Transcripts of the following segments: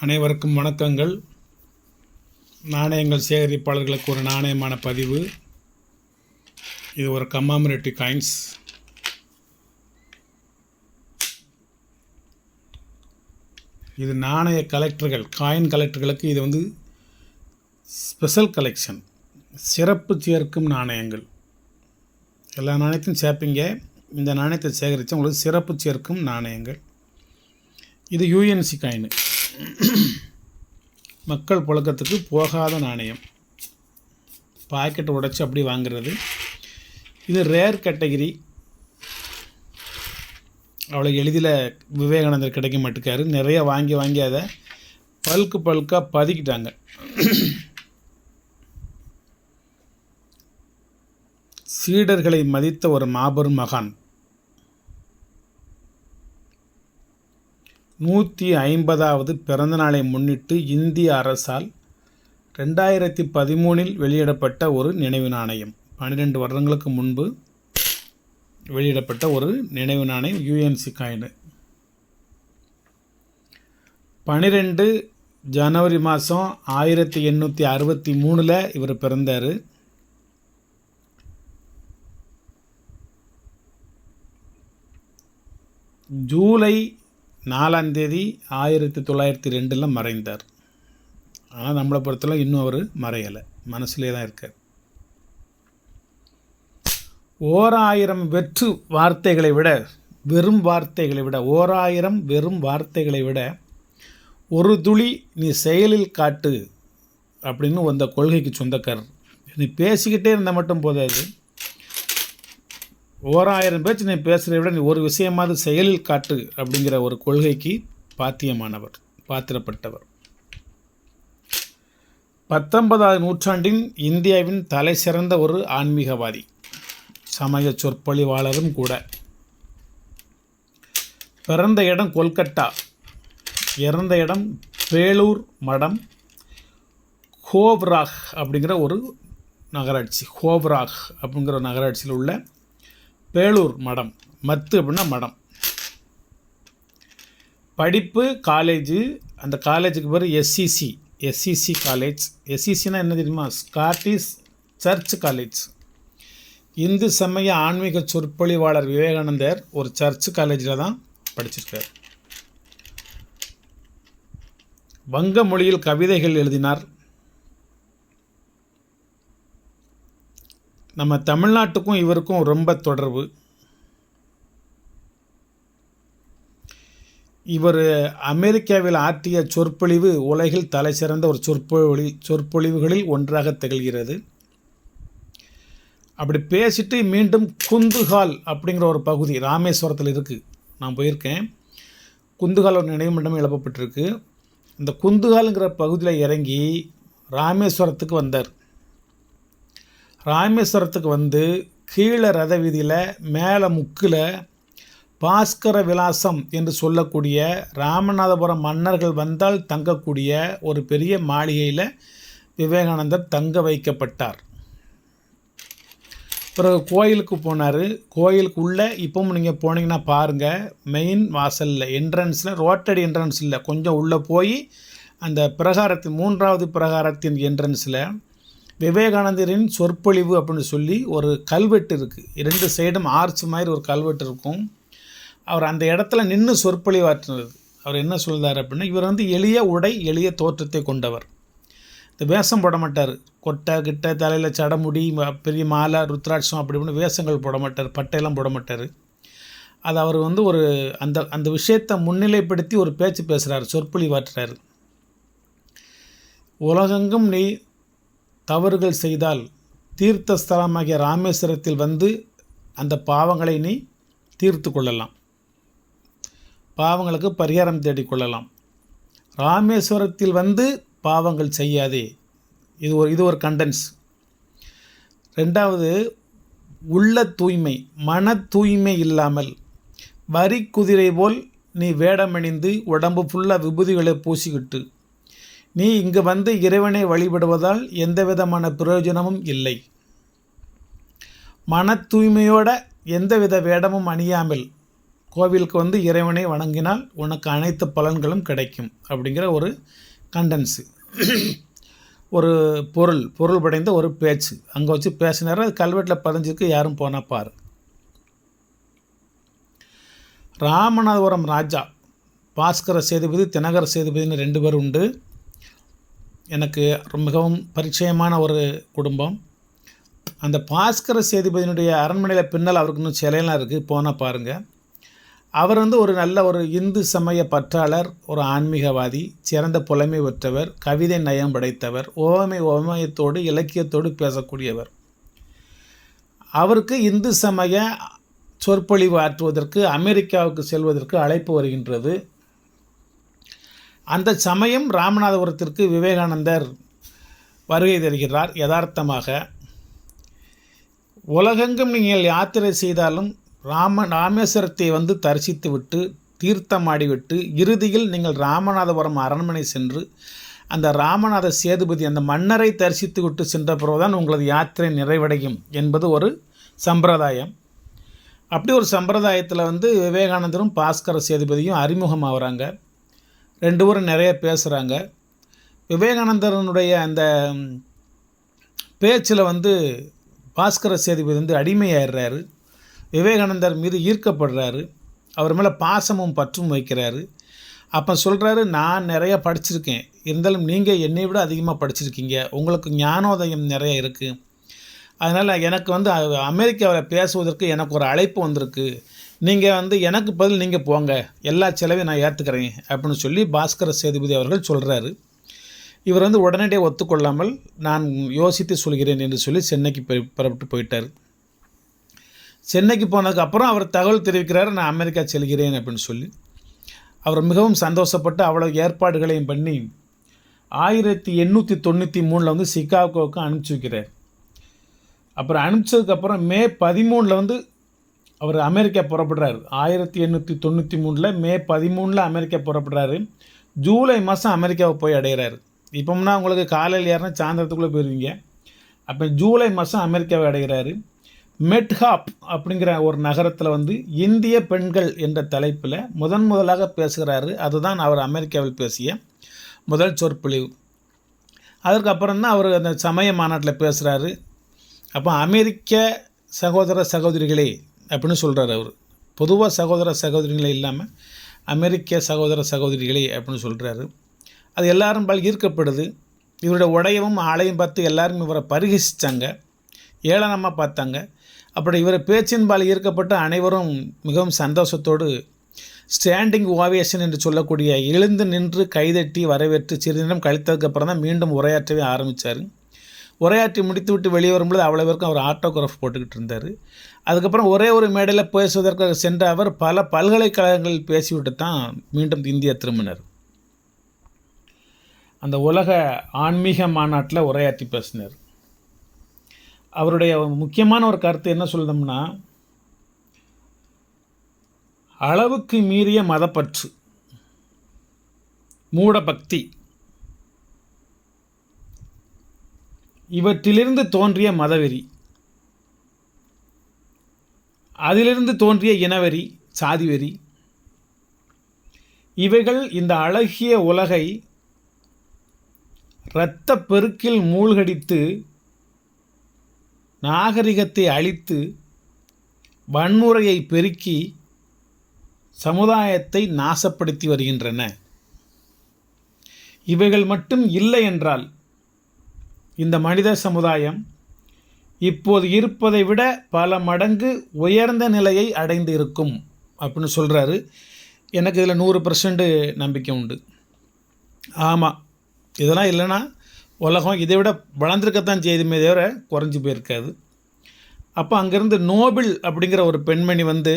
அனைவருக்கும் வணக்கங்கள். நாணயங்கள் சேகரிப்பாளர்களுக்கு ஒரு நாணயமான பதிவு. இது ஒரு கம்மாமரேட்டிவ் காயின்ஸ். இது நாணய கலெக்டர்கள், காயின் கலெக்டர்களுக்கு இது வந்து ஸ்பெஷல் கலெக்ஷன், சிறப்பு சேர்க்கும் நாணயங்கள். எல்லா நாணயத்தையும் சேர்ப்பீங்க, இந்த நாணயத்தை சேகரித்து உங்களுக்கு சிறப்பு சேர்க்கும் நாணயங்கள். இது யூஎன்சி காயின், மக்கள் புழக்கத்துக்கு போகாத நாணயம். பாக்கெட்டை உடைச்சி அப்படி வாங்கிறது. இது ரேர் கேட்டகிரி. அவ்வளோ எளிதில் விவேகானந்தர் கிடைக்க மாட்டேக்காரு. நிறைய வாங்கி அதை பல்காக பதுக்கிட்டாங்க. சீடர்களை மதித்த ஒரு மாபெரும் மகான். 150வது பிறந்த நாளை முன்னிட்டு இந்திய அரசால் 2013 வெளியிடப்பட்ட ஒரு நினைவு நாணயம். 12 வருடங்களுக்கு முன்பு வெளியிடப்பட்ட ஒரு நினைவு நாணயம் யூஎன்சி காயின். 12 ஜனவரி மாதம் 1863 இவர் பிறந்தார். ஜூலை 4 1902 மறைந்தார். ஆனால் நம்மளை பொறுத்தவரை இன்னும் அவர் மறையலை, மனசுலே தான் இருக்கார். 1000 வெற்று வார்த்தைகளை விட, வெறும் வார்த்தைகளை விட, 1000 வெறும் வார்த்தைகளை விட ஒரு துளி நீ செயலில் காட்டு அப்படின்னு அந்த கொள்கைக்கு சொந்தக்காரர். நீ பேசிக்கிட்டே இருந்தால் மட்டும் போதாது, 1000 பேச்சு நீ பேசுகிறத விட நீ ஒரு விஷயமாவது செயலில் காட்டு அப்படிங்கிற ஒரு கொள்கைக்கு பாத்தியமானவர், பாத்திரப்பட்டவர். 19வது நூற்றாண்டின் இந்தியாவின் தலை சிறந்த ஒரு ஆன்மீகவாதி, சமய சொற்பொழிவாளரும் கூட. பிறந்த இடம் கொல்கட்டா, இறந்த இடம் பேலூர் மடம், ஹோவ்ராக் அப்படிங்கிற ஒரு நகராட்சி. ஹோவ்ராக் அப்படிங்கிற ஒரு நகராட்சியில் உள்ள பேலூர் மடம். மத்து அப்படின்னா மடம். படிப்பு காலேஜு, அந்த காலேஜுக்கு பேர் எஸ்சிசி காலேஜ். எஸ்சிசினா என்ன தெரியுமா? Scottish search college. இந்து சமய ஆன்மீக சொற்பொழிவாளர் விவேகானந்தர் ஒரு சர்ச் காலேஜில் தான் படிச்சிருக்கார். வங்க மொழியில் கவிதைகள் எழுதினார். நம்ம தமிழ்நாட்டுக்கும் இவருக்கும் ரொம்ப தொடர்பு. இவர் அமெரிக்காவில் ஆற்றிய சொற்பொழிவு உலகில் தலை சிறந்த ஒரு சொற்பொழிவுகளில் ஒன்றாக திகழ்கிறது. அப்படி பேசிட்டு மீண்டும் குந்துகால் அப்படிங்கிற ஒரு பகுதி ராமேஸ்வரத்தில் இருக்குது. நான் போயிருக்கேன். குந்துகால் ஒரு நினைவு மண்டபம் எழுப்பப்பட்டிருக்கு. இந்த குந்துகாலுங்கிற பகுதியில் இறங்கி ராமேஸ்வரத்துக்கு வந்தார். ராமேஸ்வரத்துக்கு வந்து கீழே ரத வீதியில் மேலே முக்கில் பாஸ்கர விலாசம் என்று சொல்லக்கூடிய ராமநாதபுரம் மன்னர்கள் வந்தால் தங்கக்கூடிய ஒரு பெரிய மாளிகையில் விவேகானந்தர் தங்க வைக்கப்பட்டார். பிறகு கோயிலுக்கு போனார். கோயிலுக்கு உள்ளே இப்போவும் நீங்கள் போனீங்கன்னா பாருங்கள், மெயின் வாசலில் என்ட்ரன்ஸில், ரோட்டடி என்ட்ரன்ஸ் இல்லை, கொஞ்சம் உள்ளே போய் அந்த பிரகாரத்தின் 3வது பிரகாரத்தின் என்ட்ரன்ஸில் விவேகானந்தரின் சொற்பொழிவு அப்படின்னு சொல்லி ஒரு கல்வெட்டு இருக்குது. 2 சைடும் ஆர்ச் மாதிரி ஒரு கல்வெட்டு இருக்கும். அவர் அந்த இடத்துல நின்று சொற்பொழிவாற்றினது. அவர் என்ன சொல்கிறார் அப்படின்னா, இவர் வந்து எளிய உடை, எளிய தோற்றத்தை கொண்டவர். இந்த வேஷம் போட மாட்டார். கொட்டை கிட்ட தலையில் சடமுடி, பெரிய மாலை, ருத்ராட்சம் அப்படி இப்படின்னு வேஷங்கள் போட மாட்டார், பட்டையெல்லாம் போட மாட்டார். அது அவர் வந்து ஒரு அந்த விஷயத்தை முன்னிலைப்படுத்தி ஒரு பேச்சு பேசுகிறார், சொற்பொழிவாற்றுறார். உலகெங்கும் நீ தவறுகள் செய்தால் தீர்த்த ஸ்தலமாகிய ராமேஸ்வரத்தில் வந்து அந்த பாவங்களை நீ தீர்த்து கொள்ளலாம், பாவங்களுக்கு பரிகாரம் தேடிக்கொள்ளலாம். ராமேஸ்வரத்தில் வந்து பாவங்கள் செய்யாதே. இது ஒரு கண்டென்ஸ். 2வது, உள்ள தூய்மை, மன தூய்மை இல்லாமல் வரி குதிரை போல் நீ வேடமணிந்து உடம்பு ஃபுல்லாக விபூதிகளை பூசிக்கிட்டு நீ இங்கு வந்து இறைவனை வழிபடுவதால் எந்த விதமான பிரயோஜனமும் இல்லை. மன தூய்மையோட எந்தவித வேடமும் அணியாமல் கோவிலுக்கு வந்து இறைவனை வணங்கினால் உனக்கு அனைத்து பலன்களும் கிடைக்கும் அப்படிங்கிற ஒரு கண்டென்ஸு, ஒரு பொருள் படைந்த ஒரு பேச்சு அங்கே வச்சு பேசினார். அது கல்வெட்டில் பதிஞ்சிருக்கு, யாரும் போனால் பாரு. ராமநாதபுரம் ராஜா பாஸ்கர சேதுபதி, தினகர சேதுபதினு 2 பேர் உண்டு. எனக்கு மிகவும் பரிச்சயமான ஒரு குடும்பம். அந்த பாஸ்கர சேதுபதியினுடைய அரண்மனையில் பின்னால் அவருக்கு இன்னும் சிலையெல்லாம் இருக்குது, போனால் பாருங்கள். அவர் வந்து ஒரு நல்ல ஒரு இந்து சமய பற்றாளர், ஒரு ஆன்மீகவாதி, சிறந்த புலமை பெற்றவர், கவிதை நயம் படைத்தவர், ஓமயத்தோடு இலக்கியத்தோடு பேசக்கூடியவர். அவருக்கு இந்து சமய சொற்பொழிவு ஆற்றுவதற்கு அமெரிக்காவுக்கு செல்வதற்கு அழைப்பு வருகின்றது. அந்த சமயம் ராமநாதபுரத்திற்கு விவேகானந்தர் வருகை தருகிறார். யதார்த்தமாக உலகெங்கும் நீங்கள் யாத்திரை செய்தாலும் ராமேஸ்வரத்தை வந்து தரிசித்து விட்டு தீர்த்தமாடிவிட்டு இறுதியில் நீங்கள் ராமநாதபுரம் அரண்மனை சென்று அந்த ராமநாத சேதுபதி அந்த மன்னரை தரிசித்து விட்டு சென்ற பிறகுதான் உங்களது யாத்திரை நிறைவடையும் என்பது ஒரு சம்பிரதாயம். அப்படி ஒரு சம்பிரதாயத்தில் வந்து விவேகானந்தரும் பாஸ்கர சேதுபதியும் அறிமுகம் ஆகிறாங்க. 2 பேரும் நிறைய பேசுகிறாங்க. விவேகானந்தரனுடைய அந்த பேச்சில் வந்து பாஸ்கர சேதுபதி வந்து அடிமையாயிடுறாரு. விவேகானந்தர் மீது ஈர்க்கப்படுறாரு, அவர் மேலே பாசமும் பற்றும் வைக்கிறாரு. அப்போ சொல்கிறாரு, நான் நிறையா படிச்சிருக்கேன், இருந்தாலும் நீங்கள் என்னை விட அதிகமாக படிச்சிருக்கீங்க, உங்களுக்கு ஞானோதயம் நிறைய இருக்குது, அதனால் எனக்கு வந்து அமெரிக்காவில் பேசுவதற்கு எனக்கு ஒரு அழைப்பு வந்திருக்கு, நீங்கள் வந்து எனக்கு பதில் நீங்கள் போங்க, எல்லா செலவையும் நான் ஏற்றுக்கிறேன் அப்படின்னு சொல்லி பாஸ்கர சேதுபதி அவர்கள் சொல்கிறாரு. இவர் வந்து உடனடியாக ஒத்துக்கொள்ளாமல் நான் யோசித்து சொல்கிறேன் என்று சொல்லி சென்னைக்கு புறப்பட்டு போயிட்டார். சென்னைக்கு போனதுக்கப்புறம் அவர் தகவல் தெரிவிக்கிறார், நான் அமெரிக்கா செல்கிறேன் அப்படின்னு சொல்லி. அவர் மிகவும் சந்தோஷப்பட்டு அவ்வளோ ஏற்பாடுகளையும் பண்ணி 1893 வந்து சிகாகோவுக்கு அனுப்பிச்சி வைக்கிறார். அப்புறம் அனுப்பிச்சதுக்கப்புறம் மே 13 வந்து அவர் அமெரிக்கா புறப்படுறாரு. 1893 மே 13 அமெரிக்கா புறப்படுறாரு. ஜூலை மாதம் அமெரிக்காவை போய் அடைகிறாரு. இப்போம்னா உங்களுக்கு காலையில் ஏறினா சாயந்தரத்துக்குள்ளே போயிடுவீங்க. அப்போ ஜூலை மாதம் அமெரிக்காவை அடைகிறாரு. மெட்ஹாப் அப்படிங்கிற ஒரு நகரத்தில் வந்து இந்திய பெண்கள் என்ற தலைப்பில் முதலாக பேசுகிறாரு. அதுதான் அவர் அமெரிக்காவில் பேசிய முதல் சொற்பொழிவு. அதற்கப்புறம் தான் அவர் அந்த சமய மாநாட்டில் பேசுகிறாரு. அப்போ அமெரிக்க சகோதர சகோதரிகளே அப்படின்னு சொல்கிறார். அவர் பொதுவாக சகோதர சகோதரிகளே இல்லாமல் அமெரிக்க சகோதர சகோதரிகளே அப்படின்னு சொல்கிறாரு. அது எல்லாரும் பால் ஈர்க்கப்படுது. இவருடைய உடையவும் ஆளையும் பார்த்து எல்லாரும் இவரை பரிகசித்தாங்க, ஏளனமாக பார்த்தாங்க. அப்படி இவர் பேச்சின்பால் ஈர்க்கப்பட்ட அனைவரும் மிகவும் சந்தோஷத்தோடு ஸ்டாண்டிங் ஓவேஷன் என்று சொல்லக்கூடிய எழுந்து நின்று கைதட்டி வரவேற்று சிறிது நேரம் கழித்ததுக்கப்புறம் தான் மீண்டும் உரையாற்றவே ஆரம்பித்தார். உரையாற்றி முடித்து விட்டு வெளியே வரும்பொழுது அவ்வளோ பேருக்கும் அவர் ஆட்டோகிராஃப் போட்டுக்கிட்டு இருந்தார். அதுக்கப்புறம் ஒரே ஒரு மேடையில் பேசுவதற்காக சென்ற அவர் பல பல்கலைக்கழகங்களில் பேசிவிட்டு தான் மீண்டும் இந்தியா திரும்பினார். அந்த உலக ஆன்மீக மாநாட்டில் உரையாற்றி பேசினார். அவருடைய முக்கியமான ஒரு கருத்து என்ன சொல்லுதோம்னா, அளவுக்கு மீறிய மதப்பற்று, மூடபக்தி, இவற்றிலிருந்து தோன்றிய மதவெறி, அதிலிருந்து தோன்றிய இனவெறி, சாதிவெறி, இவைகள் இந்த அழகிய உலகை இரத்த பெருக்கில் மூழ்கடித்து நாகரிகத்தை அழித்து வன்முறையை பெருக்கி சமுதாயத்தை நாசப்படுத்தி வருகின்றன. இவைகள் மட்டும் இல்லை என்றால் இந்த மனித சமுதாயம் இப்போது இருப்பதை விட பல மடங்கு உயர்ந்த நிலையை அடைந்து இருக்கும் அப்படின்னு சொல்கிறாரு. எனக்கு இதில் 100% நம்பிக்கை உண்டு. ஆமாம், இதெல்லாம் இல்லைன்னா உலகம் இதை விட வளர்ந்துருக்கத்தான் செய்துமே தவிர குறைஞ்சி போயிருக்காது. அப்போ அங்கேருந்து நோபல் அப்படிங்கிற ஒரு பெண்மணி வந்து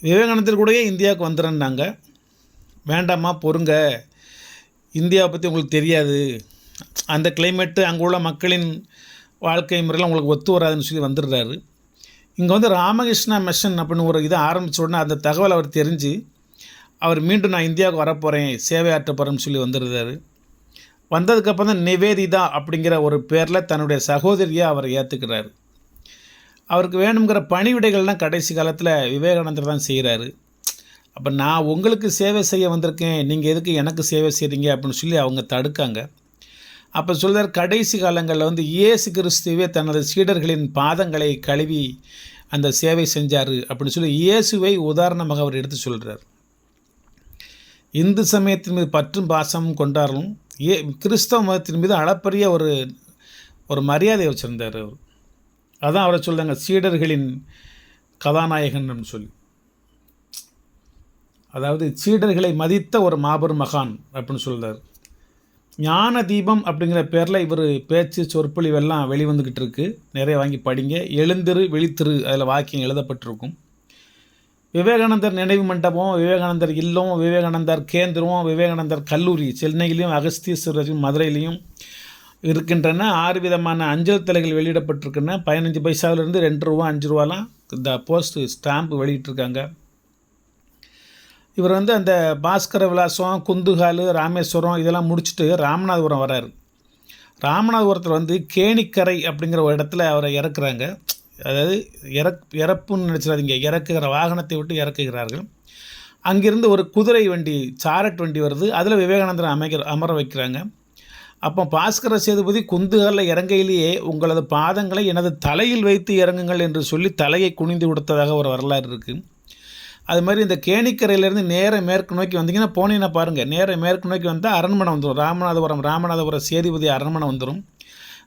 விவேகானந்தர் கூடயே இந்தியாவுக்கு வந்துடுறாங்க. வேண்டாமா, பொறுங்க, இந்தியாவை பற்றி உங்களுக்கு தெரியாது, அந்த கிளைமேட்டு அங்கே உள்ள மக்களின் வாழ்க்கை முறையெல்லாம் உங்களுக்கு ஒத்து வராதுன்னு சொல்லி வந்துடுறாரு. இங்கே வந்து ராமகிருஷ்ணா மிஷன் அப்படின்னு ஒரு இதை ஆரம்பித்த உடனே அந்த தகவல் அவர் தெரிஞ்சு அவர் மீண்டும் நான் இந்தியாவுக்கு வரப்போகிறேன், சேவை ஆற்ற போகிறேன்னு சொல்லி வந்துடுறாரு. வந்ததுக்கப்புறம் தான் நிவேதிதா அப்படிங்கிற ஒரு பேரில் தன்னுடைய சகோதரியை அவர் ஏற்றுக்கிறார். அவருக்கு வேணுங்கிற பணிவிடைகள்லாம் கடைசி காலத்தில் விவேகானந்தர் தான் செய்கிறாரு. அப்போ நான் உங்களுக்கு சேவை செய்ய வந்திருக்கேன், நீங்கள் எதுக்கு எனக்கு சேவை செய்கிறீங்க அப்படின்னு சொல்லி அவங்க தடுக்காங்க. அப்போ சொல்கிறார், கடைசி காலங்களில் வந்து இயேசு கிறிஸ்துவே தனது சீடர்களின் பாதங்களை கழுவி அந்த சேவை செஞ்சார் அப்படின்னு சொல்லி இயேசுவை உதாரணமாக அவர் எடுத்து சொல்கிறார். இந்து சமயத்தின் மீது பற்றும் பாசமும் கொண்டாலும் கிறிஸ்தவ மதத்தின் மீது அளப்பரிய ஒரு மரியாதை வச்சுருந்தார் அவர். அதான் அவரை சொல்கிறாங்க சீடர்களின் கதாநாயகன் சொல்லி. அதாவது சீடர்களை மதித்த ஒரு மாபெரும் மகான் அப்படின்னு சொல்கிறார். ஞான தீபம் அப்படிங்கிற பேரில் இவர் பேச்சு சொற்பொழிவெல்லாம் வெளிவந்துக்கிட்டு இருக்குது. நிறைய வாங்கி படிங்க. எழுந்திரு விழித்திரு அதில் வாக்கியம் எழுதப்பட்டிருக்கும். விவேகானந்தர் நினைவு மண்டபம், விவேகானந்தர் இல்லம், விவேகானந்தர் கேந்திரம், விவேகானந்தர் கல்லூரி சென்னையிலையும் அகஸ்தீஸ்வரரையும் மதுரையிலையும் இருக்கின்றன. 6 விதமான அஞ்சல் தலைகள் வெளியிடப்பட்டிருக்கின்றன. 15 பைசாவிலிருந்து 2 ரூபா 5 ரூபாலாம் இந்த போஸ்ட் ஸ்டாம்ப் வெளியிட்டிருக்காங்க. இவர் வந்து அந்த பாஸ்கர விலாசம், குந்துகால், ராமேஸ்வரம் இதெல்லாம் முடிச்சுட்டு ராமநாதபுரம் வராரு. ராமநாதபுரத்தில் வந்து கேணிக்கரை அப்படிங்கிற ஒரு இடத்துல அவரை இறக்குறாங்க. அதாவது இறப்புன்னு நினச்சிடாதீங்க, இறக்குகிற வாகனத்தை விட்டு இறக்குகிறார்கள். அங்கிருந்து ஒரு குதிரை வண்டி, சாரட் வண்டி வருது. அதில் விவேகானந்தர் அமர வைக்கிறாங்க. அப்போ பாஸ்கர சேதுபதி குந்துகாலில் இறங்கையிலேயே உங்களது பாதங்களை எனது தலையில் வைத்து இறங்குங்கள் என்று சொல்லி தலையை குனிந்து கொடுத்ததாக ஒரு வரலாறு இருக்குது. அது மாதிரி இந்த கேணிக்கரையிலேருந்து நேர மேற்கு நோக்கி வந்தீங்கன்னா போனீங்கன்னா பாருங்கள், நேர மேற்கு நோக்கி வந்தால் அரண்மனை வந்துடும். ராமநாதபுரம் சேதுபதி அரண்மனை வந்துடும்.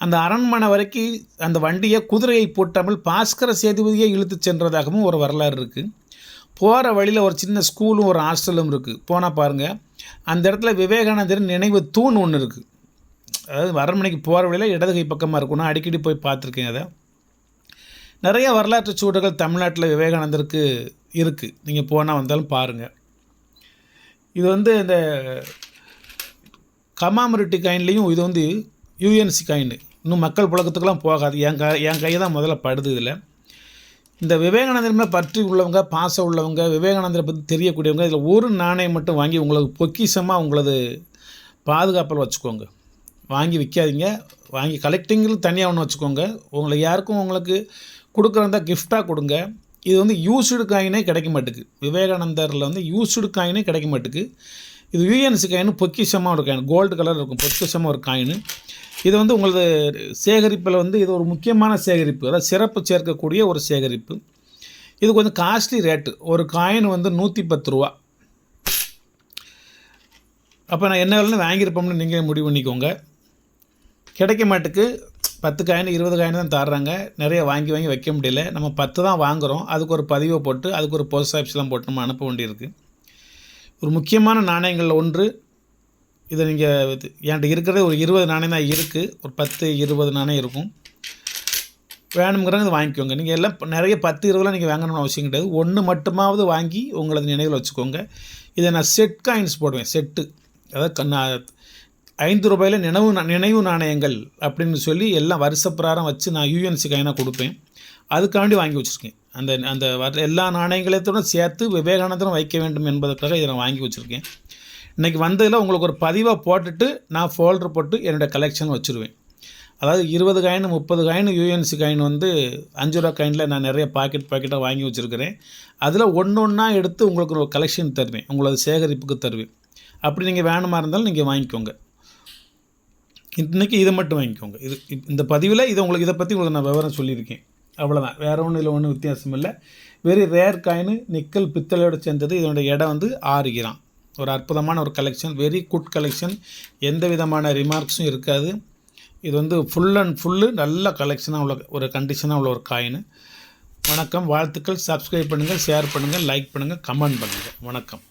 அந்த அரண்மனை வரைக்கும் அந்த வண்டியை குதிரையை பூட்டாமல் பாஸ்கர சேதுபதியை இழுத்து சென்றதாகவும் ஒரு வரலாறு இருக்குது. போகிற வழியில் ஒரு சின்ன ஸ்கூலும் ஒரு ஹாஸ்டலும் இருக்குது. போனால் பாருங்கள், அந்த இடத்துல விவேகானந்தரின் நினைவு தூண் ஒன்று இருக்குது. அதாவது அரண்மனைக்கு போகிற வழியில் இடது கை பக்கமாக இருக்கும். நான் அடிக்கடி போய் பார்த்துருக்கேன். அதை நிறைய வரலாற்று சூடுகள் தமிழ்நாட்டில் விவேகானந்தருக்கு இருக்குது. நீங்கள் போனால் வந்தாலும் பாருங்கள். இது வந்து இந்த கமாமரிட்டி காயின்லேயும் இது வந்து யூஎன்சி காயின். இன்னும் மக்கள் புழக்கத்துக்கெல்லாம் போகாது. என் கையை தான் முதல்ல படுது. இதில் இந்த விவேகானந்தர் மேலே பற்றி உள்ளவங்க, பாசம் உள்ளவங்க, விவேகானந்தரை பற்றி தெரியக்கூடியவங்க இதில் ஒரு நாணயம் மட்டும் வாங்கி உங்களுக்கு பொக்கிஷமாக உங்களது பாதுகாப்பில் வச்சுக்கோங்க. வாங்கி விற்காதீங்க. வாங்கி கலெக்டிங்கில் தனியாக ஒன்று வச்சுக்கோங்க. உங்களுக்கு கொடுக்குறதா கிஃப்டாக கொடுங்க. இது வந்து யூஸ்டு காயினே கிடைக்க மாட்டுக்கு. விவேகானந்தரில் வந்து யூஸ்டு காயினே கிடைக்க மாட்டுக்கு. இது யூஎன்சி காயின், பொக்கிஷமாக ஒரு காயின், கோல்டு கலர் இருக்கும், பொக்கிஷமாக ஒரு காயின். இது வந்து உங்களது சேகரிப்பில் வந்து இது ஒரு முக்கியமான சேகரிப்பு, அதாவது சிறப்பு சேர்க்கக்கூடிய ஒரு சேகரிப்பு. இது கொஞ்சம் காஸ்ட்லி ரேட்டு. ஒரு காயின் வந்து 110 ரூபா. அப்போ நான் என்ன வேலைன்னு வாங்கியிருப்போம்னு நீங்கள் முடிவு பண்ணிக்கோங்க. கிடைக்க மாட்டுக்கு 10 காயின் 20 காயின் தான் தர்றாங்க. நிறைய வாங்கி வைக்க முடியல. நம்ம 10 தான் வாங்குகிறோம். அதுக்கு ஒரு பதிவை போட்டு அதுக்கு ஒரு போஸ்ட் ஆஃபீஸ்லாம் போட்டு நம்ம அனுப்ப வேண்டியிருக்கு. ஒரு முக்கியமான நாணயங்களில் ஒன்று. இதை நீங்கள் என்கிட்ட இருக்கிறது ஒரு 20 நாணயம் தான் இருக்குது. ஒரு 10-20 நாணயம் இருக்கும். வேணுங்கிறத வாங்கிக்கோங்க. நீங்கள் எல்லாம் நிறைய 10-20 நீங்கள் வாங்கணும்னு அவசியம் கிடையாது. ஒன்று மட்டுமாவது வாங்கி உங்களது நினைவில் வச்சுக்கோங்க. இதை நான் செட் காயின்ஸ் போடுவேன். செட்டு, அதாவது நான் 5 ரூபாயில் நினைவு நாணயங்கள் அப்படின்னு சொல்லி எல்லாம் வருஷப்பிராரம் வச்சு நான் யூஎன்சி காயினாக கொடுப்பேன். அதுக்காண்டி வாங்கி வச்சுருக்கேன். அந்த எல்லா நாணயங்களத்தோட சேர்த்து விவேகானந்தரும் வைக்க வேண்டும் என்பதற்காக இதை நான் வாங்கி வச்சுருக்கேன். இன்றைக்கி வந்ததில் உங்களுக்கு ஒரு பதிவாக போட்டுட்டு நான் ஃபோல்டர் போட்டு என்னுடைய கலெக்ஷன் வச்சுருவேன். அதாவது 20 காயின் 30 காயின் யூஎன்சி காயின் வந்து 5 ரூபா காயினில் நான் நிறைய பாக்கெட்டாக வாங்கி வச்சுருக்கிறேன். அதில் ஒன்றா எடுத்து உங்களுக்கு ஒரு கலெக்ஷன் தருவேன், உங்களது சேகரிப்புக்கு தருவேன். அப்படி நீங்கள் வேணுமா இருந்தாலும் நீங்கள் வாங்கிக்கோங்க. இன்றைக்கி இதை மட்டும் வாங்கிக்கோங்க. இந்த பதிவில் இதை பற்றி உங்களுக்கு நான் விவரம் சொல்லியிருக்கேன். அவ்வளோதான், வேறு ஒன்றும் இதில் ஒன்றும் வித்தியாசம் இல்லை. வெரி ரேர் காயின், நிக்கல் பித்தளையோடு சேர்ந்தது. இதனுடைய இடம் வந்து 6 கிராம். ஒரு அற்புதமான ஒரு கலெக்ஷன், வெரி குட் கலெக்ஷன். எந்த விதமான ரிமார்க்ஸும் இருக்காது. இது வந்து ஃபுல் அண்ட் ஃபுல்லு நல்ல கலெக்ஷனாக உள்ள ஒரு கண்டிஷனாக உள்ள ஒரு காயின். வணக்கம், வாழ்த்துக்கள். சப்ஸ்கிரைப் பண்ணுங்கள், ஷேர் பண்ணுங்கள், லைக் பண்ணுங்கள், கமெண்ட் பண்ணுங்கள். வணக்கம்.